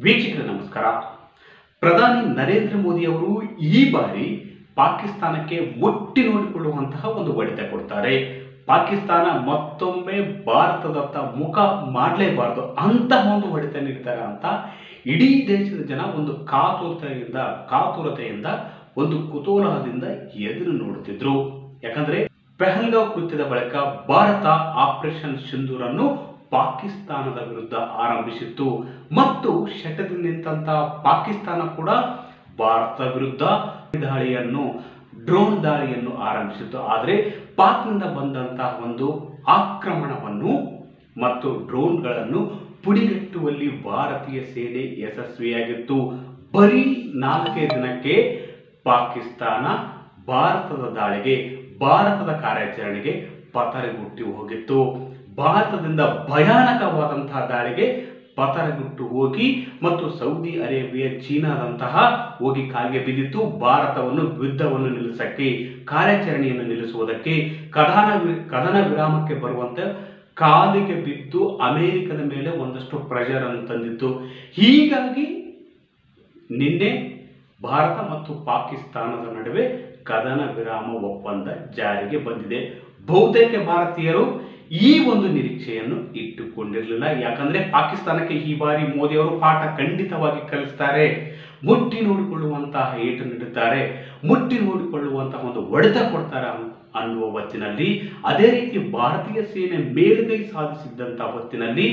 ವೀಕ್ಷಕರೇ ನಮಸ್ಕಾರ. ಪ್ರಧಾನಿ ನರೇಂದ್ರ ಮೋದಿ ಅವರು ಈ ಬಾರಿ ಪಾಕಿಸ್ತಾನಕ್ಕೆ ಮುಟ್ಟಿ ನೋಡಿಕೊಳ್ಳುವಂತಹ ಒಂದು ಹೊಡೆತ ಕೊಡ್ತಾರೆ. ಪಾಕಿಸ್ತಾನ ಮತ್ತೊಮ್ಮೆ ಭಾರತದತ್ತ ಮುಖ ಮಾಡಲೇಬಾರದು ಅಂತಹ ಒಂದು ಹೊಡೆತ ನೀಡ್ತಾರೆ ಅಂತ ಇಡೀ ದೇಶದ ಜನ ಒಂದು ಕಾತುರತೆಯಿಂದ ಒಂದು ಕುತೂಹಲದಿಂದ ಎದುರು ನೋಡುತ್ತಿದ್ರು. ಯಾಕಂದ್ರೆ ಪೆಹಲ್ಗಾವ್ ಕೃತ್ಯದ ಬಳಿಕ ಭಾರತ ಆಪರೇಷನ್ ಸಿಂಧೂರ್ ಅನ್ನು ಪಾಕಿಸ್ತಾನದ ವಿರುದ್ಧ ಆರಂಭಿಸಿತ್ತು ಮತ್ತು ಶಟದಿ ನಿಂತಹ ಪಾಕಿಸ್ತಾನ ಕೂಡ ಭಾರತದ ವಿರುದ್ಧ ಡ್ರೋನ್ ದಾಳಿಯನ್ನು ಆರಂಭಿಸಿತ್ತು. ಆದರೆ ಪಾಕ್ನಿಂದ ಬಂದಂತಹ ಒಂದು ಆಕ್ರಮಣವನ್ನು ಮತ್ತು ಡ್ರೋನ್ಗಳನ್ನು ಪುಡಿಗಟ್ಟುವಲ್ಲಿ ಭಾರತೀಯ ಸೇನೆ ಯಶಸ್ವಿಯಾಗಿತ್ತು. ಬರೀ 4 ದಿನಕ್ಕೆ ಪಾಕಿಸ್ತಾನ ಭಾರತದ ಕಾರ್ಯಾಚರಣೆಗೆ ಪತರಗುಟ್ಟಿ ಹೋಗಿತ್ತು. ಭಾರತದಿಂದ ಭಯಾನಕವಾದಂತಹ ದಾಳಿಗೆ ಪತರಗುಟ್ಟು ಹೋಗಿ ಮತ್ತು ಸೌದಿ ಅರೇಬಿಯಾ ಚೀನಾದಂತಹ ಹೋಗಿ ಕಾಲಿಗೆ ಬಿದ್ದಿತ್ತು. ಭಾರತವನ್ನು ಯುದ್ಧವನ್ನು ನಿಲ್ಲಿಸಕ್ಕೆ, ಕಾರ್ಯಾಚರಣೆಯನ್ನು ನಿಲ್ಲಿಸುವುದಕ್ಕೆ, ಕದನ ವಿರಾಮಕ್ಕೆ ಬರುವಂತೆ ಕಾಲಿಗೆ ಬಿದ್ದು ಅಮೆರಿಕದ ಮೇಲೆ ಒಂದಷ್ಟು ಪ್ರೆಷರ್ ಅನ್ನು ತಂದಿತ್ತು. ಹೀಗಾಗಿ ನಿನ್ನೆ ಭಾರತ ಮತ್ತು ಪಾಕಿಸ್ತಾನದ ನಡುವೆ ಕದನ ವಿರಾಮ ಒಪ್ಪಂದ ಜಾರಿಗೆ ಬಂದಿದೆ. ಬಹುತೇಕ ಭಾರತೀಯರು ಈ ಒಂದು ನಿರೀಕ್ಷೆಯನ್ನು ಇಟ್ಟುಕೊಂಡಿರಲಿಲ್ಲ. ಯಾಕಂದ್ರೆ ಪಾಕಿಸ್ತಾನಕ್ಕೆ ಈ ಬಾರಿ ಮೋದಿ ಅವರು ಪಾಠ ಖಂಡಿತವಾಗಿ ಕಲಿಸ್ತಾರೆ, ಮುಟ್ಟಿ ನೋಡಿಕೊಳ್ಳುವಂತಹ ಏಟು ನೀಡುತ್ತಾರೆ, ಮುಟ್ಟಿ ನೋಡಿಕೊಳ್ಳುವಂತಹ ಒಂದು ಹೊಡೆತ ಕೊಡ್ತಾರೆ ಅನ್ನುವ ಹೊತ್ತಿನಲ್ಲಿ, ಅದೇ ರೀತಿ ಭಾರತೀಯ ಸೇನೆ ಮೇಲುಗೈ ಸಾಧಿಸಿದ್ದಂತಹ ಹೊತ್ತಿನಲ್ಲಿ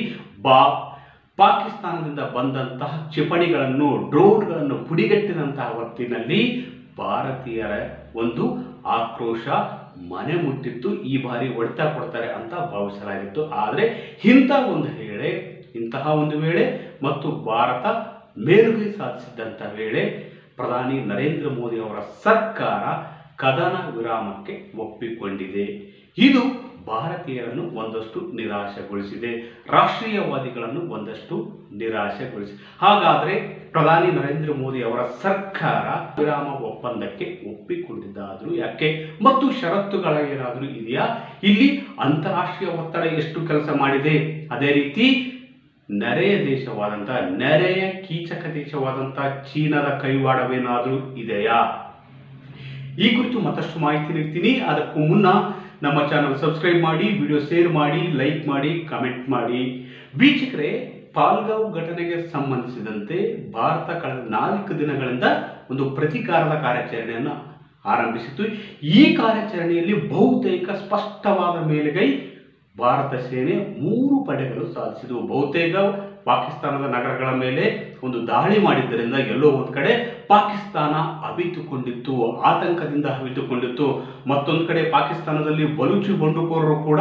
ಪಾಕಿಸ್ತಾನದಿಂದ ಬಂದಂತಹ ಕ್ಷಿಪಣಿಗಳನ್ನು, ಡ್ರೋನ್ಗಳನ್ನು ಪುಡಿಗಟ್ಟಿದಂತಹ ಹೊತ್ತಿನಲ್ಲಿ ಭಾರತೀಯರ ಒಂದು ಆಕ್ರೋಶ ಮನೆ ಮುಟ್ಟಿತ್ತು. ಈ ಬಾರಿ ಹೊಡೆತ ಕೊಡ್ತಾರೆ ಅಂತ ಭಾವಿಸಲಾಗಿತ್ತು. ಆದರೆ ಇಂತಹ ಒಂದು ವೇಳೆ ಮತ್ತು ಭಾರತ ಮೇಲುಗೈ ಸಾಧಿಸಿದಂತಹ ವೇಳೆ ಪ್ರಧಾನಿ ನರೇಂದ್ರ ಮೋದಿ ಅವರ ಸರ್ಕಾರ ಕದನ ವಿರಾಮಕ್ಕೆ ಒಪ್ಪಿಕೊಂಡಿದೆ. ಇದು ಭಾರತೀಯರನ್ನು ಒಂದಷ್ಟು ನಿರಾಶೆಗೊಳಿಸಿದೆ, ರಾಷ್ಟ್ರೀಯವಾದಿಗಳನ್ನು ಒಂದಷ್ಟು ನಿರಾಶೆಗೊಳಿಸಿದೆ. ಹಾಗಾದ್ರೆ ಪ್ರಧಾನಿ ನರೇಂದ್ರ ಮೋದಿ ಅವರ ಸರ್ಕಾರ ವಿರಾಮ ಒಪ್ಪಂದಕ್ಕೆ ಒಪ್ಪಿಕೊಂಡಿದ್ದಾದರೂ ಯಾಕೆ ಮತ್ತು ಷರತ್ತುಗಳೇನಾದರೂ ಇದೆಯಾ? ಇಲ್ಲಿ ಅಂತಾರಾಷ್ಟ್ರೀಯ ಒತ್ತಡ ಎಷ್ಟು ಕೆಲಸ ಮಾಡಿದೆ? ಅದೇ ರೀತಿ ನೆರೆಯ ಕೀಚಕ ದೇಶವಾದಂತಹ ಚೀನಾದ ಕೈವಾಡವೇನಾದರೂ ಇದೆಯಾ? ಈ ಕುರಿತು ಮತ್ತಷ್ಟು ಮಾಹಿತಿ ನೀಡ್ತೀನಿ. ಅದಕ್ಕೂ ಮುನ್ನ ನಮ್ಮ ಚಾನಲ್ ಸಬ್ಸ್ಕ್ರೈಬ್ ಮಾಡಿ, ವಿಡಿಯೋ ಶೇರ್ ಮಾಡಿ, ಲೈಕ್ ಮಾಡಿ, ಕಮೆಂಟ್ ಮಾಡಿ. ವೀಕ್ಷಕರೇ, ಪಹಲ್ಗಾವ್ ಘಟನೆಗೆ ಸಂಬಂಧಿಸಿದಂತೆ ಭಾರತ ಕಳೆದ 4 ದಿನಗಳಿಂದ ಒಂದು ಪ್ರತೀಕಾರದ ಕಾರ್ಯಾಚರಣೆಯನ್ನು ಆರಂಭಿಸಿತು. ಈ ಕಾರ್ಯಾಚರಣೆಯಲ್ಲಿ ಬಹುತೇಕ ಸ್ಪಷ್ಟವಾದ ಮೇಲುಗೈ ಭಾರತ ಸೇನೆ 3 ಪಡೆಗಳು ಸಾಧಿಸಿದವು. ಬಹುತೇಕ ಪಾಕಿಸ್ತಾನದ ನಗರಗಳ ಮೇಲೆ ಒಂದು ದಾಳಿ ಮಾಡಿದ್ದರಿಂದ ಎಲ್ಲೋ ಒಂದು ಕಡೆ ಪಾಕಿಸ್ತಾನ ಅವಿತುಕೊಂಡಿತ್ತು, ಆತಂಕದಿಂದ ಅವಿತುಕೊಂಡಿತ್ತು. ಮತ್ತೊಂದು ಕಡೆ ಪಾಕಿಸ್ತಾನದಲ್ಲಿ ಬಲೂಚಿ ಬಂಡುಕೋರರು ಕೂಡ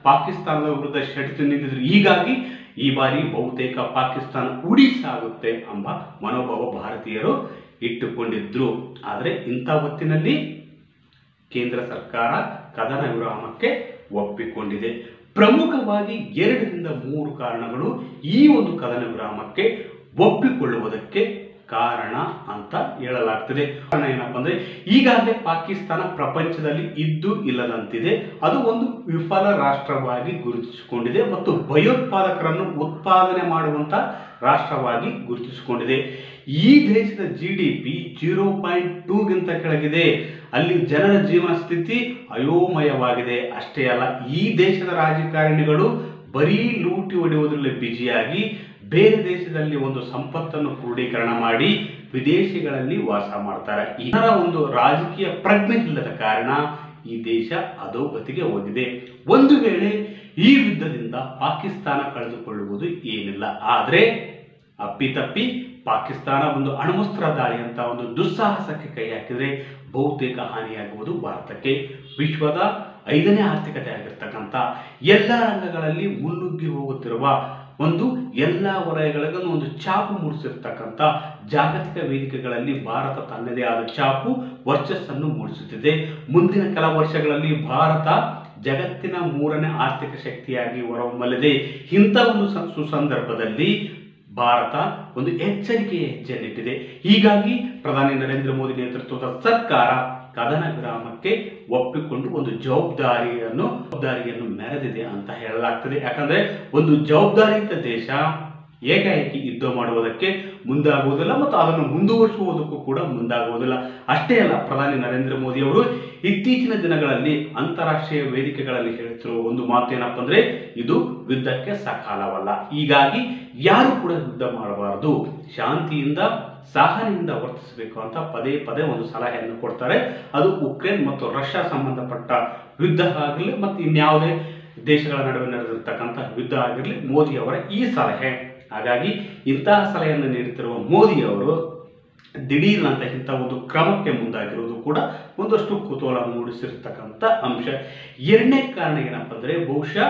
ಪಾಕಿಸ್ತಾನದ ವಿರುದ್ಧ ಶೆಟ್ಟಿ ನಿಂತಿದ್ರು. ಹೀಗಾಗಿ ಈ ಬಾರಿ ಬಹುತೇಕ ಪಾಕಿಸ್ತಾನ ಉಡಿಸಾಗುತ್ತೆ ಎಂಬ ಮನೋಭಾವ ಭಾರತೀಯರು ಇಟ್ಟುಕೊಂಡಿದ್ರು. ಆದರೆ ಇಂಥ ಹೊತ್ತಿನಲ್ಲಿ ಕೇಂದ್ರ ಸರ್ಕಾರ ಕದನ ವಿರಾಮಕ್ಕೆ ಒಪ್ಪಿಕೊಂಡಿದೆ. ಪ್ರಮುಖವಾಗಿ 2ರಿಂದ 3 ಕಾರಣಗಳು ಈ ಒಂದು ಕದನ ವಿರಾಮಕ್ಕೆ ಒಪ್ಪಿಕೊಳ್ಳುವುದಕ್ಕೆ ಕಾರಣ ಅಂತ ಹೇಳಲಾಗ್ತದೆ. ಕಾರಣ ಏನಪ್ಪಾ ಅಂದ್ರೆ, ಈಗಾಗಲೇ ಪಾಕಿಸ್ತಾನ ಪ್ರಪಂಚದಲ್ಲಿ ಇದ್ದು ಇಲ್ಲದಂತಿದೆ. ಅದು ಒಂದು ವಿಫಲ ರಾಷ್ಟ್ರವಾಗಿ ಗುರುತಿಸಿಕೊಂಡಿದೆ ಮತ್ತು ಭಯೋತ್ಪಾದಕರನ್ನು ಉತ್ಪಾದನೆ ಮಾಡುವಂತ ರಾಷ್ಟ್ರವಾಗಿ ಗುರುತಿಸಿಕೊಂಡಿದೆ. ಈ ದೇಶದ GDP 0.2ಗಿಂತ ಕೆಳಗಿದೆ. ಅಲ್ಲಿ ಜನರ ಜೀವನ ಸ್ಥಿತಿ ಅಯೋಮಯವಾಗಿದೆ. ಅಷ್ಟೇ ಅಲ್ಲ, ಈ ದೇಶದ ರಾಜಕಾರಣಿಗಳು ಬರೀ ಲೂಟಿ ಹೊಡೆಯುವುದರಲ್ಲಿ ಬಿಜಿಯಾಗಿ ಬೇರೆ ದೇಶದಲ್ಲಿ ಒಂದು ಸಂಪತ್ತನ್ನು ಕ್ರೋಢೀಕರಣ ಮಾಡಿ ವಿದೇಶಗಳಲ್ಲಿ ವಾಸ ಮಾಡ್ತಾರೆ. ಇದರ ಒಂದು ರಾಜಕೀಯ ಪ್ರಜ್ಞೆ ಇಲ್ಲದ ಕಾರಣ ಈ ದೇಶ ಅಧೋಗತಿಗೆ ಹೋಗಿದೆ. ಒಂದು ವೇಳೆ ಈ ಯುದ್ಧದಿಂದ ಪಾಕಿಸ್ತಾನ ಕಳೆದುಕೊಳ್ಳುವುದು ಏನಿಲ್ಲ, ಆದರೆ ಅಪ್ಪಿತಪ್ಪಿ ಪಾಕಿಸ್ತಾನ ಒಂದು ಅಣ್ವಸ್ತ್ರ ದಾಳಿ ಅಂತ ಒಂದು ದುಸ್ಸಾಹಸಕ್ಕೆ ಕೈ ಹಾಕಿದರೆ ಬಹುತೇಕ ಹಾನಿಯಾಗುವುದು ಭಾರತಕ್ಕೆ. ವಿಶ್ವದ 5ನೇ ಆರ್ಥಿಕತೆ ಆಗಿರ್ತಕ್ಕಂಥ ಎಲ್ಲ ರಂಗಗಳಲ್ಲಿ ಮುನ್ನುಗ್ಗಿ ಹೋಗುತ್ತಿರುವ ಒಂದು ಎಲ್ಲ ವಲಯಗಳಿಗೂ ಒಂದು ಚಾಪು ಮೂಡಿಸಿರ್ತಕ್ಕಂಥ ಜಾಗತಿಕ ವೇದಿಕೆಗಳಲ್ಲಿ ಭಾರತ ತನ್ನದೇ ಆದ ಚಾಪು ವರ್ಚಸ್ಸನ್ನು ಮೂಡಿಸುತ್ತಿದೆ. ಮುಂದಿನ ಕೆಲ ವರ್ಷಗಳಲ್ಲಿ ಭಾರತ ಜಗತ್ತಿನ 3ನೇ ಆರ್ಥಿಕ ಶಕ್ತಿಯಾಗಿ ಹೊರಹೊಮ್ಮಲಿದೆ. ಇಂಥ ಒಂದು ಸುಸಂದರ್ಭದಲ್ಲಿ ಭಾರತ ಒಂದು ಎಚ್ಚರಿಕೆಯ ಹೆಜ್ಜೆಯನ್ನಿಟ್ಟಿದೆ. ಹೀಗಾಗಿ ಪ್ರಧಾನಿ ನರೇಂದ್ರ ಮೋದಿ ನೇತೃತ್ವದ ಸರ್ಕಾರ ಕದನ ವಿರಾಮಕ್ಕೆ ಒಪ್ಪಿಕೊಂಡು ಒಂದು ಜವಾಬ್ದಾರಿಯನ್ನು ಮೆರೆದಿದೆ ಅಂತ ಹೇಳಲಾಗ್ತದೆ. ಯಾಕಂದ್ರೆ ಒಂದು ಜವಾಬ್ದಾರಿಯುತ ದೇಶ ಏಕಾಏಕಿ ಯುದ್ಧ ಮಾಡುವುದಕ್ಕೆ ಮುಂದಾಗುವುದಿಲ್ಲ ಮತ್ತು ಅದನ್ನು ಮುಂದುವರಿಸುವುದಕ್ಕೂ ಕೂಡ ಮುಂದಾಗುವುದಿಲ್ಲ. ಅಷ್ಟೇ ಅಲ್ಲ, ಪ್ರಧಾನಿ ನರೇಂದ್ರ ಮೋದಿ ಅವರು ಇತ್ತೀಚಿನ ದಿನಗಳಲ್ಲಿ ಅಂತಾರಾಷ್ಟ್ರೀಯ ವೇದಿಕೆಗಳಲ್ಲಿ ಹೇಳುತ್ತಿರುವ ಒಂದು ಮಾತು ಏನಪ್ಪ ಅಂದ್ರೆ, ಇದು ಯುದ್ಧಕ್ಕೆ ಸಕಾಲವಲ್ಲ. ಹೀಗಾಗಿ ಯಾರು ಕೂಡ ಯುದ್ಧ ಮಾಡಬಾರದು, ಶಾಂತಿಯಿಂದ ಸಹನೆಯಿಂದ ವರ್ತಿಸಬೇಕು ಅಂತ ಪದೇ ಪದೇ ಒಂದು ಸಲಹೆಯನ್ನು ಕೊಡ್ತಾರೆ. ಅದು ಉಕ್ರೇನ್ ಮತ್ತು ರಷ್ಯಾ ಸಂಬಂಧಪಟ್ಟ ಯುದ್ಧ ಆಗಲಿ ಮತ್ತು ಇನ್ಯಾವುದೇ ದೇಶಗಳ ನಡುವೆ ನಡೆದಿರ್ತಕ್ಕಂಥ ಯುದ್ಧ ಆಗಿರಲಿ, ಮೋದಿ ಅವರ ಈ ಸಲಹೆ. ಹಾಗಾಗಿ ಇಂತಹ ಸಲಹೆಯನ್ನು ನೀಡುತ್ತಿರುವ ಮೋದಿ ಅವರು ದಿಢೀರ್ನಂತ ಇಂಥ ಒಂದು ಕ್ರಮಕ್ಕೆ ಮುಂದಾಗಿರುವುದು ಕೂಡ ಒಂದಷ್ಟು ಕುತೂಹಲ ಮೂಡಿಸಿರ್ತಕ್ಕಂಥ ಅಂಶ. ಎರಡನೇ ಕಾರಣ ಏನಪ್ಪ ಅಂದರೆ, ಬಹುಶಃ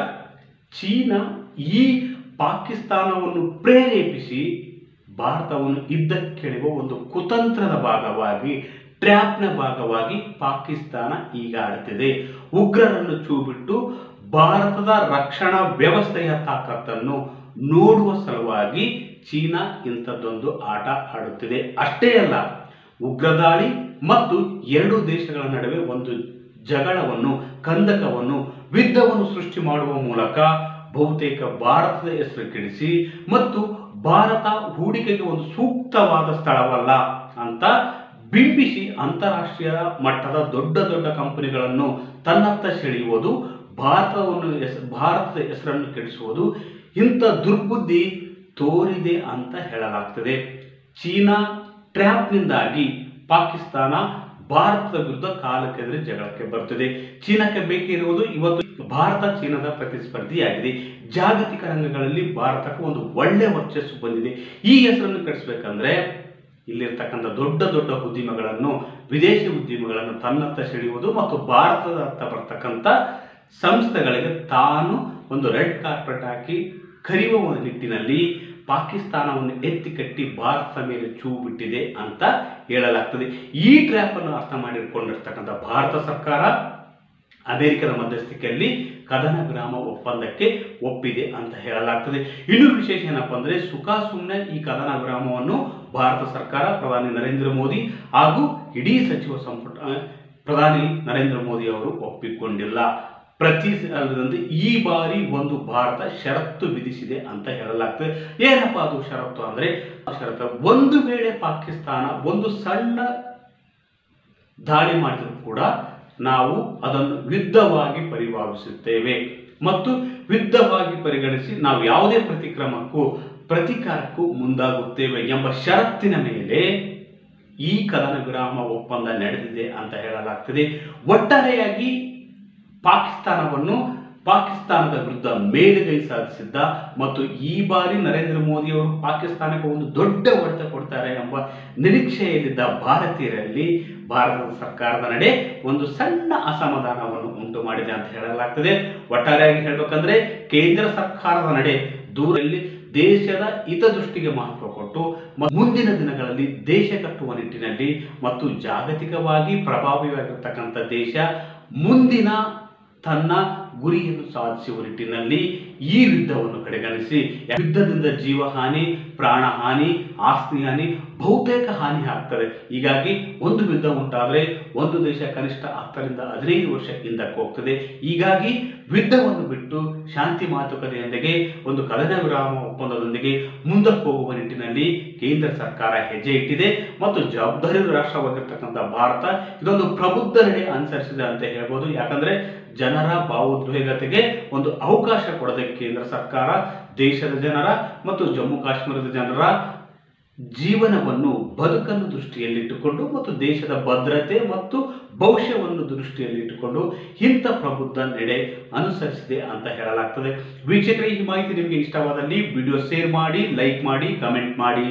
ಚೀನಾ ಈ ಪಾಕಿಸ್ತಾನವನ್ನು ಪ್ರೇರೇಪಿಸಿ ಭಾರತವನ್ನು ಯುದ್ಧಕ್ಕೆಳೆಯುವ ಒಂದು ಕುತಂತ್ರದ ಭಾಗವಾಗಿ, ಟ್ರ್ಯಾಪ್ನ ಭಾಗವಾಗಿ ಪಾಕಿಸ್ತಾನ ಈಗ ಆಡುತ್ತಿದೆ. ಉಗ್ರರನ್ನು ಚೂಬಿಟ್ಟು ಭಾರತದ ರಕ್ಷಣಾ ವ್ಯವಸ್ಥೆಯ ತಾಕತ್ತನ್ನು ನೋಡುವ ಸಲುವಾಗಿ ಚೀನಾ ಇಂಥದ್ದೊಂದು ಆಟ ಆಡುತ್ತಿದೆ. ಅಷ್ಟೇ ಅಲ್ಲ, ಉಗ್ರದಾಳಿ ಮತ್ತು ಎರಡು ದೇಶಗಳ ನಡುವೆ ಒಂದು ಜಗಳವನ್ನು, ಕಂದಕವನ್ನು, ಯುದ್ಧವನ್ನು ಸೃಷ್ಟಿ ಮಾಡುವ ಮೂಲಕ ಬಹುತೇಕ ಭಾರತದ ಹೆಸರು ಕೆಡಿಸಿ ಮತ್ತು ಭಾರತ ಹೂಡಿಕೆಗೆ ಒಂದು ಸೂಕ್ತವಾದ ಸ್ಥಳವಲ್ಲ ಅಂತ ಬಿಂಬಿಸಿ ಅಂತಾರಾಷ್ಟ್ರೀಯ ಮಟ್ಟದ ದೊಡ್ಡ ದೊಡ್ಡ ಕಂಪನಿಗಳನ್ನು ತನ್ನತ್ತ ಸೆಳೆಯುವುದು, ಭಾರತದ ಹೆಸರನ್ನು ಕೆಡಿಸುವುದು, ಇಂಥ ದುರ್ಬುದ್ಧಿ ತೋರಿದೆ ಅಂತ ಹೇಳಲಾಗ್ತದೆ. ಚೀನಾ ಟ್ರ್ಯಾಪ್ನಿಂದಾಗಿ ಪಾಕಿಸ್ತಾನ ಭಾರತದ ವಿರುದ್ಧ ಕಾಲಕ್ಕೆದುರಿ ಜಗಳಕ್ಕೆ ಬರುತ್ತದೆ. ಚೀನಾಕ್ಕೆ ಬೇಕಿರುವುದು ಇವತ್ತು ಭಾರತ ಚೀನಾದ ಪ್ರತಿಸ್ಪರ್ಧಿಯಾಗಿದೆ. ಜಾಗತಿಕ ರಂಗಗಳಲ್ಲಿ ಭಾರತಕ್ಕೆ ಒಂದು ಒಳ್ಳೆ ವರ್ಚಸ್ಸು ಬಂದಿದೆ. ಈ ಹೆಸರನ್ನು ಕೆಡಿಸಬೇಕಂದ್ರೆ ಇಲ್ಲಿರ್ತಕ್ಕಂಥ ದೊಡ್ಡ ದೊಡ್ಡ ಉದ್ಯಮಗಳನ್ನು, ವಿದೇಶಿ ಉದ್ಯಮಗಳನ್ನು ತನ್ನತ್ತ ಸೆಳೆಯುವುದು ಮತ್ತು ಭಾರತದತ್ತ ಬರ್ತಕ್ಕಂಥ ಸಂಸ್ಥೆಗಳಿಗೆ ತಾನು ಒಂದು ರೆಡ್ ಕಾರ್ಪೆಟ್ ಹಾಕಿ ಕರೆಯುವ ಒಂದು ನಿಟ್ಟಿನಲ್ಲಿ ಪಾಕಿಸ್ತಾನವನ್ನು ಎತ್ತಿ ಕಟ್ಟಿ ಭಾರತದ ಮೇಲೆ ಚೂ ಬಿಟ್ಟಿದೆ ಅಂತ ಹೇಳಲಾಗ್ತದೆ. ಈ ಟ್ರ್ಯಾಪ್ ಅನ್ನು ಅರ್ಥ ಮಾಡಿಕೊಂಡಿರ್ತಕ್ಕಂಥ ಭಾರತ ಸರ್ಕಾರ ಅಮೆರಿಕದ ಮಧ್ಯಸ್ಥಿಕೆಯಲ್ಲಿ ಕದನ ವಿರಾಮ ಒಪ್ಪಂದಕ್ಕೆ ಒಪ್ಪಿದೆ ಅಂತ ಹೇಳಲಾಗ್ತದೆ. ಇನ್ನು ವಿಶೇಷ ಏನಪ್ಪಾ ಅಂದ್ರೆ, ಸುಮ್ಮನೆ ಈ ಕದನ ವಿರಾಮವನ್ನು ಭಾರತ ಸರ್ಕಾರ, ಪ್ರಧಾನಿ ನರೇಂದ್ರ ಮೋದಿ ಹಾಗೂ ಇಡೀ ಸಚಿವ ಸಂಪುಟ ಪ್ರಧಾನಿ ನರೇಂದ್ರ ಮೋದಿ ಅವರು ಒಪ್ಪಿಕೊಂಡಿಲ್ಲ. ಈ ಬಾರಿ ಒಂದು ಭಾರತ ಷರತ್ತು ವಿಧಿಸಿದೆ ಅಂತ ಹೇಳಲಾಗ್ತದೆ. ಏನಪ್ಪಾ ಅದು ಷರತ್ತು ಅಂದ್ರೆ, ಒಂದು ವೇಳೆ ಪಾಕಿಸ್ತಾನ ಒಂದು ಸಣ್ಣ ದಾಳಿ ಮಾಡಿದರೂ ಕೂಡ ನಾವು ಅದನ್ನು ಯುದ್ಧವಾಗಿ ಪರಿಭಾವಿಸುತ್ತೇವೆ ಮತ್ತು ಯುದ್ಧವಾಗಿ ಪರಿಗಣಿಸಿ ನಾವು ಯಾವುದೇ ಪ್ರತಿಕಾರಕ್ಕೂ ಮುಂದಾಗುತ್ತೇವೆ ಎಂಬ ಷರತ್ತಿನ ಮೇಲೆ ಈ ಕದನ ವಿರಾಮ ಒಪ್ಪಂದ ನಡೆದಿದೆ ಅಂತ ಹೇಳಲಾಗ್ತದೆ. ಒಟ್ಟಾರೆಯಾಗಿ ಪಾಕಿಸ್ತಾನದ ವಿರುದ್ಧ ಮೇಲುಗೈ ಸಾಧಿಸಿದ್ದ ಮತ್ತು ಈ ಬಾರಿ ನರೇಂದ್ರ ಮೋದಿ ಅವರು ಪಾಕಿಸ್ತಾನಕ್ಕೆ ಒಂದು ದೊಡ್ಡ ಹೊಡೆತ ಕೊಡ್ತಾರೆ ಎಂಬ ನಿರೀಕ್ಷೆಯಲ್ಲಿದ್ದ ಭಾರತೀಯರಲ್ಲಿ ಭಾರತದ ಸರ್ಕಾರದ ನಡೆ ಒಂದು ಸಣ್ಣ ಅಸಮಾಧಾನವನ್ನು ಉಂಟು ಮಾಡಿದೆ ಅಂತ ಹೇಳಲಾಗ್ತದೆ. ಒಟ್ಟಾರೆಯಾಗಿ ಹೇಳಬೇಕಂದ್ರೆ, ಕೇಂದ್ರ ಸರ್ಕಾರದ ನಡೆ ದೂರಲ್ಲಿ ದೇಶದ ಹಿತದೃಷ್ಟಿಗೆ ಮಹತ್ವ ಕೊಟ್ಟು ಮುಂದಿನ ದಿನಗಳಲ್ಲಿ ದೇಶ ಕಟ್ಟುವ ನಿಟ್ಟಿನಲ್ಲಿ ಮತ್ತು ಜಾಗತಿಕವಾಗಿ ಪ್ರಭಾವಿಯಾಗಿರ್ತಕ್ಕಂಥ ದೇಶ ಮುಂದಿನ ತನ್ನ ಗುರಿಯನ್ನು ಸಾಧಿಸುವ ನಿಟ್ಟಿನಲ್ಲಿ ಈ ಯುದ್ಧವನ್ನು ಕಡೆಗಣಿಸಿ, ಯುದ್ಧದಿಂದ ಜೀವಹಾನಿ, ಪ್ರಾಣಹಾನಿ, ಆಸ್ತಿ ಹಾನಿ, ಬಹುತೇಕ ಹಾನಿ ಆಗ್ತದೆ. ಹೀಗಾಗಿ ಒಂದು ಯುದ್ಧ ಉಂಟಾದರೆ ಒಂದು ದೇಶ ಕನಿಷ್ಠ 10 ರಿಂದ 15 ವರ್ಷ ಹಿಂದಕ್ಕೆ ಹೋಗ್ತದೆ. ಹೀಗಾಗಿ ಯುದ್ಧವನ್ನು ಬಿಟ್ಟು ಶಾಂತಿ ಮಾತುಕತೆಯೊಂದಿಗೆ ಒಂದು ಕದನ ವಿರಾಮ ಒಪ್ಪಂದದೊಂದಿಗೆ ಮುಂದಕ್ಕೆ ಹೋಗುವ ನಿಟ್ಟಿನಲ್ಲಿ ಕೇಂದ್ರ ಸರ್ಕಾರ ಹೆಜ್ಜೆ ಇಟ್ಟಿದೆ ಮತ್ತು ಜವಾಬ್ದಾರಿ ರಾಷ್ಟ್ರವಾಗಿರ್ತಕ್ಕಂಥ ಭಾರತ ಇದೊಂದು ಪ್ರಬುದ್ಧ ನಡೆ ಅನುಸರಿಸಿದೆ ಅಂತ ಹೇಳ್ಬೋದು. ಯಾಕಂದ್ರೆ ಜನರ ಭಾವೋದ್ವೇಗತೆಗೆ ಒಂದು ಅವಕಾಶ ಕೊಡದೆ ಕೇಂದ್ರ ಸರ್ಕಾರ ದೇಶದ ಜನರ ಮತ್ತು ಜಮ್ಮು ಕಾಶ್ಮೀರದ ಜನರ ಜೀವನವನ್ನು, ಬದುಕನ್ನು ದೃಷ್ಟಿಯಲ್ಲಿಟ್ಟುಕೊಂಡು ಮತ್ತು ದೇಶದ ಭದ್ರತೆ ಮತ್ತು ಭವಿಷ್ಯವನ್ನು ದೃಷ್ಟಿಯಲ್ಲಿಟ್ಟುಕೊಂಡು ಇಂಥ ಪ್ರಬುದ್ಧ ನಡೆ ಅನುಸರಿಸಿದೆ ಅಂತ ಹೇಳಲಾಗ್ತದೆ. ವೀಕ್ಷಕರೇ, ಈ ಮಾಹಿತಿ ನಿಮಗೆ ಇಷ್ಟವಾದಲ್ಲಿ ವಿಡಿಯೋ ಶೇರ್ ಮಾಡಿ, ಲೈಕ್ ಮಾಡಿ, ಕಮೆಂಟ್ ಮಾಡಿ.